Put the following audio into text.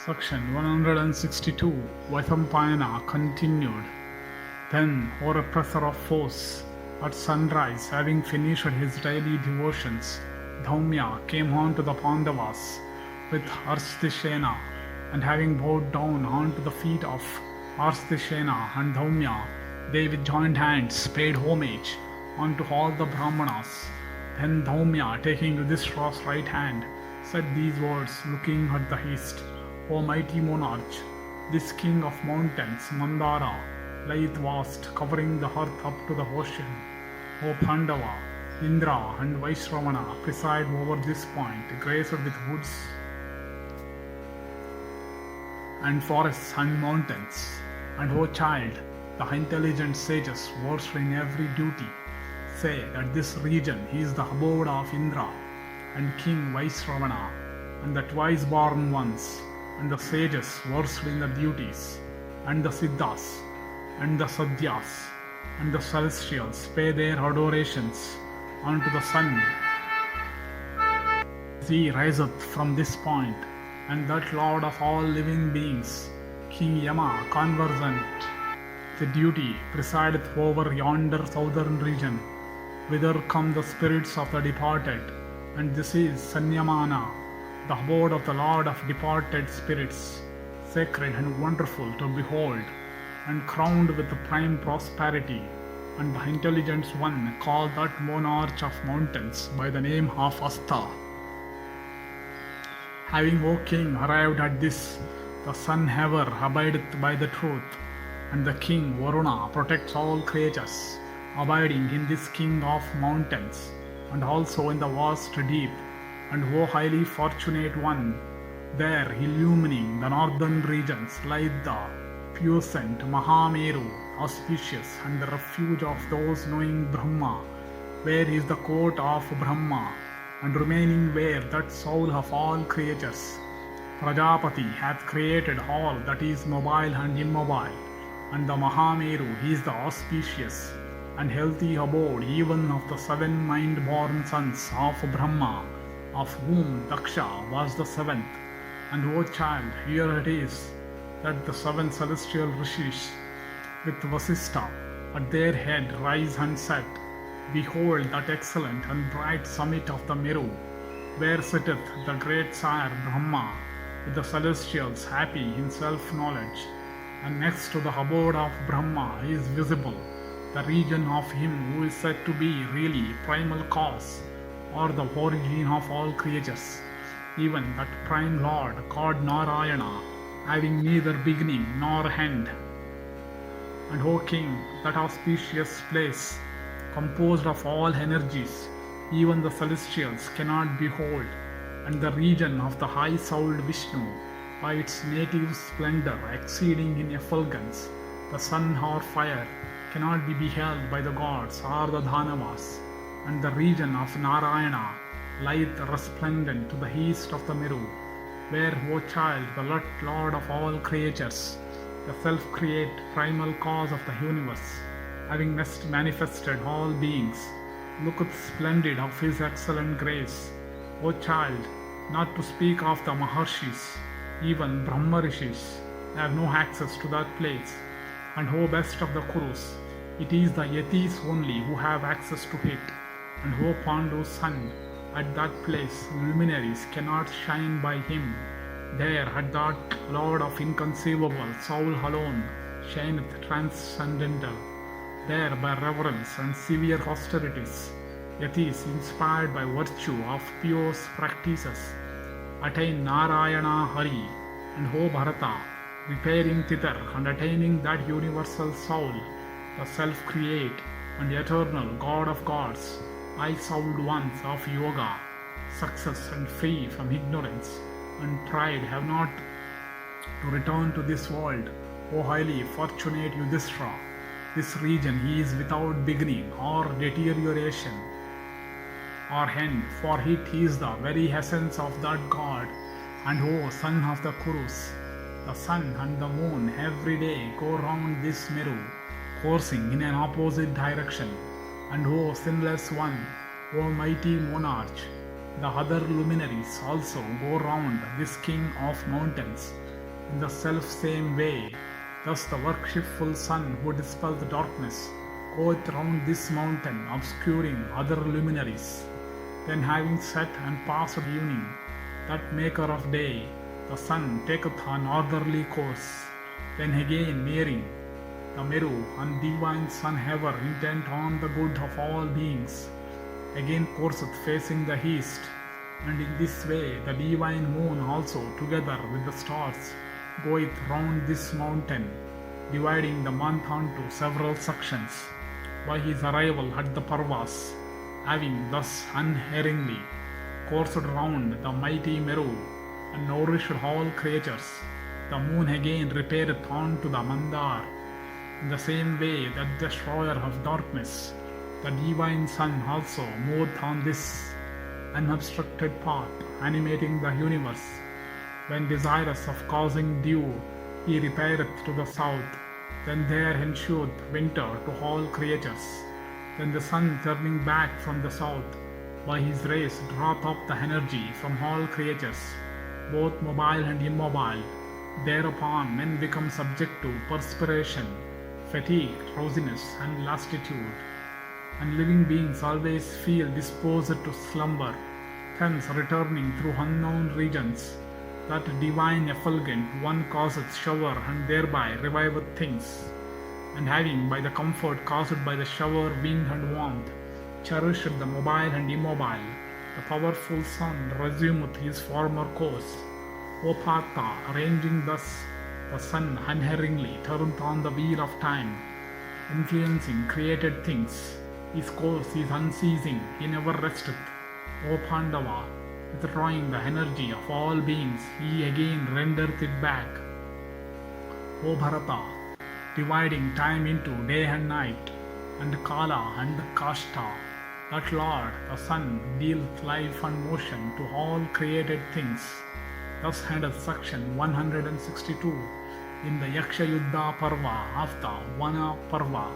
Section 162 Vaisampayana continued. Then, O repressor of foes, at sunrise, having finished his daily devotions, Dhaumya came on to the Pandavas with Arshtishena, and having bowed down onto the feet of Arshtishena and Dhaumya, they with joined hands paid homage unto all the Brahmanas. Then Dhaumya, taking Yudhishthira's right hand, said these words, looking at the east: O mighty monarch, this king of mountains, Mandara, lieth vast, covering the earth up to the ocean. O Pandava, Indra and Vaisramana preside over this point, graced with woods and forests and mountains. And O child, the intelligent sages, versed in every duty, say that this region is the abode of Indra and King Vaisramana, and the twice born ones, and the sages versed in the duties, and the Siddhas, and the Sadhyas, and the celestials pay their adorations unto the sun. He riseth from this point, and that Lord of all living beings, King Yama, conversant with duty, presideth over yonder southern region, whither come the spirits of the departed, and this is Sanyamana, the abode of the Lord of departed spirits, sacred and wonderful to behold, and crowned with the prime prosperity, and the intelligent one called that monarch of mountains by the name of Asta. Having, O king, arrived at this, the sun ever abideth by the truth, and the king Varuna protects all creatures, abiding in this king of mountains, and also in the vast deep. And O highly fortunate one, there illumining the northern regions lieth the puissant Mahameru, auspicious and the refuge of those knowing Brahma, where is the court of Brahma, and remaining where that soul of all creatures, Prajapati, hath created all that is mobile and immobile, and the Mahameru is the auspicious and healthy abode even of the 7 mind-born sons of Brahma, of whom Yaksha was the 7th. And O child, here it is that the 7 celestial rishis with Vasistha at their head rise and set. Behold that excellent and bright summit of the Meru, where sitteth the great sire Brahma with the celestials happy in self-knowledge. And next to the abode of Brahma is visible the region of him who is said to be really primal cause, or the origin of all creatures, even that prime Lord called Narayana, having neither beginning nor end. And O king, that auspicious place, composed of all energies, even the celestials cannot behold, and the region of the high-souled Vishnu, by its native splendor exceeding in effulgence the sun or fire, cannot be beheld by the gods or the Dhanavas, and the region of Narayana lieth resplendent to the east of the Meru, where, O child, the Lord of all creatures, the self-create primal cause of the universe, having manifested all beings, looketh splendid of his excellent grace. O child, not to speak of the Maharshis, even Brahma Rishis, have no access to that place. And O best of the Kurus, it is the Yatis only who have access to it. And O Pandu's son, at that place luminaries cannot shine by him. There at that Lord of inconceivable soul alone shineth transcendental. There by reverence and severe austerities, Yatis inspired by virtue of pious practices, attain Narayana Hari, and O Bharata, repairing thither and attaining that universal soul, the self-create and eternal God of gods, high-souled ones of yoga, success and free from ignorance and pride, have not to return to this world. O highly fortunate Yudhishthira, this region is without beginning or deterioration or end, for it is the very essence of that God. And O son of the Kurus, the sun and the moon every day go round this Meru, coursing in an opposite direction. And O sinless one, O mighty monarch, the other luminaries also go round this king of mountains, In the self-same way, thus the worshipful sun who dispels the darkness goeth round this mountain, obscuring other luminaries. Then having set and passed evening, that maker of day, the sun taketh a northerly course. Then again nearing the Meru and divine sun ever intent on the good of all beings, again courseth facing the east, and in this way the divine moon also together with the stars goeth round this mountain, dividing the month unto several sections. By his arrival at the Parvas, having thus unerringly coursed round the mighty Meru and nourished all creatures, the moon again repaireth on to the Mandar. In the same way that the destroyer of darkness, the divine sun also moved on this unobstructed path, animating the universe. When desirous of causing dew, he repaireth to the south. Then there ensueth winter to all creatures. Then the sun turning back from the south, by his rays draweth up the energy from all creatures, both mobile and immobile. Thereupon men become subject to perspiration, fatigue, drowsiness, and lassitude, and living beings always feel disposed to slumber, thence returning through unknown regions. That divine effulgent one causeth shower and thereby reviveth things, and having by the comfort caused by the shower, wind, and warmth, cherished the mobile and immobile, the powerful sun resumeth his former course. O Partha, arranging thus, the sun unerringly turneth on the wheel of time, influencing created things. His course is unceasing, he never resteth. O Pandava, withdrawing the energy of all beings, he again rendereth it back. O Bharata, dividing time into day and night, and Kala and Kashta, that Lord, the sun, dealeth life and motion to all created things. Thus endeth section 162 in the Yaksha-yuddha Parva of the Vana Parva.